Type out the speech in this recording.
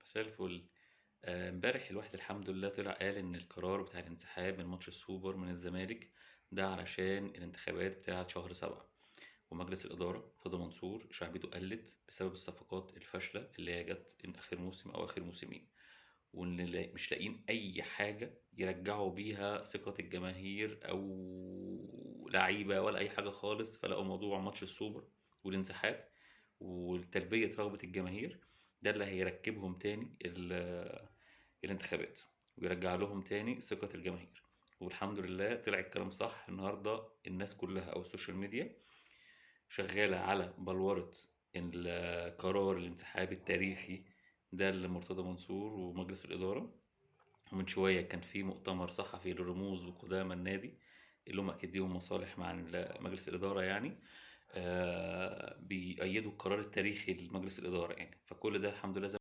مساء الفل. امبارح الواحد الحمد لله طلع قال إن القرار بتاع الانسحاب من ماتش السوبر من الزمالك ده علشان الانتخابات بتاعة شهر 7، ومجلس الإدارة مرتضى منصور شعبيته قلت بسبب الصفقات الفاشلة اللي هي جت إن آخر موسم أو آخر موسمين، وإن مش لاقيين أي حاجة يرجعوا بيها ثقة الجماهير أو لعيبة ولا أي حاجة خالص، فلقوا موضوع ماتش السوبر والانسحاب وتلبية رغبة الجماهير ده اللي هيركبهم تاني الانتخابات، ويرجع لهم تاني ثقة الجماهير. والحمد لله طلع الكلام صح. النهاردة الناس كلها أو السوشيال ميديا شغالة على بلورة القرار الانسحاب التاريخي ده لمرتضى منصور ومجلس الإدارة. ومن شوية كان في مؤتمر صحفي للرموز وقدامى النادي اللي هم أكيد ليهم مصالح مع مجلس الإدارة يعني، بيأيدوا القرار التاريخي لمجلس الإدارة يعني. فكل ده الحمد لله